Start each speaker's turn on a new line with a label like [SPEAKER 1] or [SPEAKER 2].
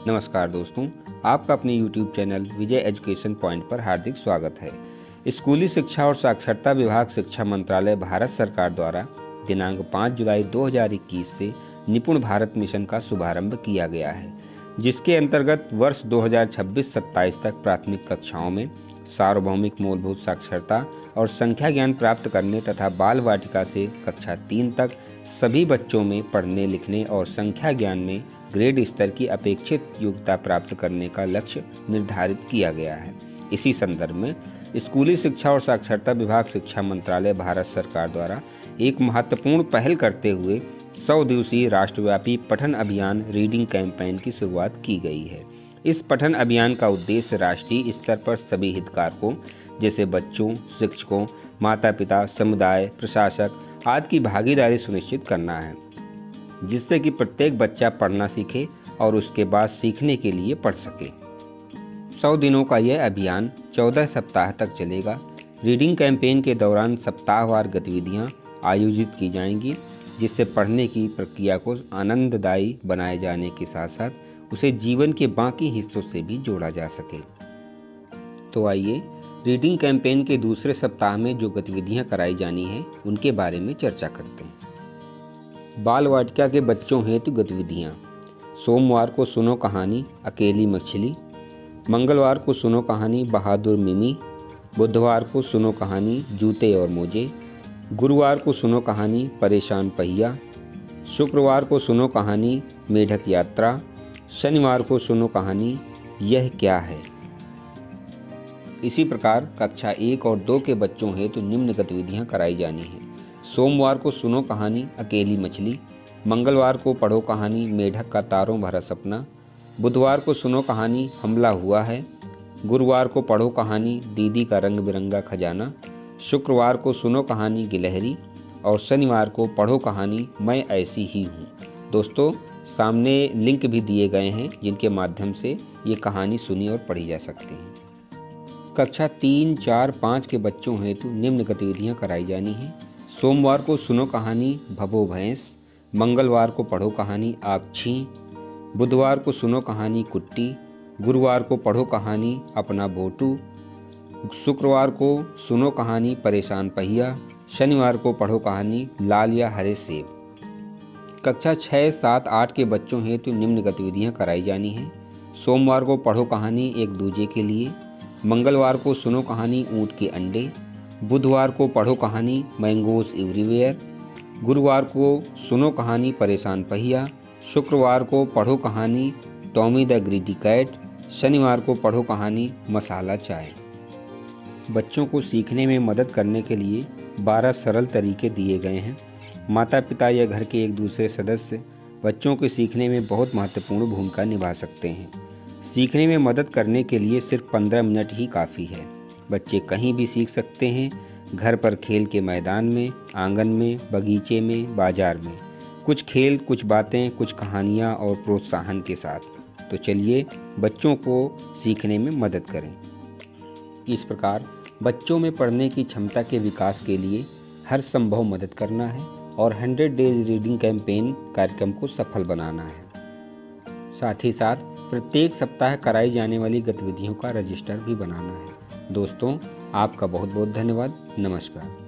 [SPEAKER 1] नमस्कार दोस्तों, आपका अपने YouTube चैनल विजय एजुकेशन पॉइंट पर हार्दिक स्वागत है। स्कूली शिक्षा और साक्षरता विभाग शिक्षा मंत्रालय भारत सरकार द्वारा दिनांक 5 जुलाई 2021 से निपुण भारत मिशन का शुभारंभ किया गया है, जिसके अंतर्गत वर्ष 2026-27 तक प्राथमिक कक्षाओं में सार्वभौमिक मूलभूत साक्षरता और संख्या ज्ञान प्राप्त करने तथा बाल वाटिका से कक्षा 3 तक सभी बच्चों में पढ़ने लिखने और संख्या ज्ञान में ग्रेड स्तर की अपेक्षित योग्यता प्राप्त करने का लक्ष्य निर्धारित किया गया है। इसी संदर्भ में स्कूली शिक्षा और साक्षरता विभाग शिक्षा मंत्रालय भारत सरकार द्वारा एक महत्वपूर्ण पहल करते हुए 100 दिवसीय राष्ट्रव्यापी पठन अभियान रीडिंग कैंपेन की शुरुआत की गई है। इस पठन अभियान का उद्देश्य राष्ट्रीय स्तर पर सभी हितधारकों जैसे बच्चों, शिक्षकों, माता पिता, समुदाय, प्रशासक आदि की भागीदारी सुनिश्चित करना है, जिससे कि प्रत्येक बच्चा पढ़ना सीखे और उसके बाद सीखने के लिए पढ़ सके। 100 दिनों का यह अभियान 14 सप्ताह तक चलेगा। रीडिंग कैंपेन के दौरान सप्ताहवार गतिविधियां आयोजित की जाएंगी, जिससे पढ़ने की प्रक्रिया को आनंददायी बनाए जाने के साथ साथ उसे जीवन के बाकी हिस्सों से भी जोड़ा जा सके। तो आइए रीडिंग कैंपेन के दूसरे सप्ताह में जो गतिविधियां कराई जानी हैं उनके बारे में चर्चा करते हैं। बाल वाटिका के बच्चों हेतु गतिविधियां। सोमवार को सुनो कहानी अकेली मछली, मंगलवार को सुनो कहानी बहादुर मिमी, बुधवार को सुनो कहानी जूते और मोजे, गुरुवार को सुनो कहानी परेशान पहिया, शुक्रवार को सुनो कहानी मेढक यात्रा, शनिवार को सुनो कहानी यह क्या है। इसी प्रकार कक्षा 1 और 2 के बच्चों हेतु निम्न गतिविधियां कराई जानी हैं। सोमवार को सुनो कहानी अकेली मछली, मंगलवार को पढ़ो कहानी मेढक का तारों भरा सपना, बुधवार को सुनो कहानी हमला हुआ है, गुरुवार को पढ़ो कहानी दीदी का रंग बिरंगा खजाना, शुक्रवार को सुनो कहानी गिलहरी और शनिवार को पढ़ो कहानी मैं ऐसी ही हूँ। दोस्तों, सामने लिंक भी दिए गए हैं जिनके माध्यम से ये कहानी सुनी और पढ़ी जा सकती है। कक्षा 3, 4, 5 के बच्चों हेतु निम्न गतिविधियाँ कराई जानी हैं। सोमवार को सुनो कहानी भभो भैंस, मंगलवार को पढ़ो कहानी आगछी, बुधवार को सुनो कहानी कुट्टी, गुरुवार को पढ़ो कहानी अपना बोटू, शुक्रवार को सुनो कहानी परेशान पहिया, शनिवार को पढ़ो कहानी लाल या हरे सेब। कक्षा 6, 7, 8 के बच्चों हेतु निम्न गतिविधियां कराई जानी हैं। सोमवार को पढ़ो कहानी एक दूजे के लिए, मंगलवार को सुनो कहानी ऊँट के अंडे, बुधवार को पढ़ो कहानी मैंगोज एवरीवेयर, गुरुवार को सुनो कहानी परेशान पहिया, शुक्रवार को पढ़ो कहानी टॉमी द ग्रीडी कैट, शनिवार को पढ़ो कहानी मसाला चाय। बच्चों को सीखने में मदद करने के लिए 12 सरल तरीके दिए गए हैं। माता पिता या घर के एक दूसरे सदस्य बच्चों के सीखने में बहुत महत्वपूर्ण भूमिका निभा सकते हैं। सीखने में मदद करने के लिए सिर्फ 15 मिनट ही काफ़ी है। बच्चे कहीं भी सीख सकते हैं, घर पर खेल के मैदान में, आंगन में, बगीचे में, बाजार में। कुछ खेल, कुछ बातें, कुछ कहानियाँ और प्रोत्साहन के साथ। तो चलिए बच्चों को सीखने में मदद करें। इस प्रकार बच्चों में पढ़ने की क्षमता के विकास के लिए हर संभव मदद करना है और 100 डेज रीडिंग कैंपेन कार्यक्रम को सफल बनाना है। साथ ही साथ प्रत्येक सप्ताह कराई जाने वाली गतिविधियों का रजिस्टर भी बनाना है। दोस्तों, आपका बहुत बहुत धन्यवाद। नमस्कार।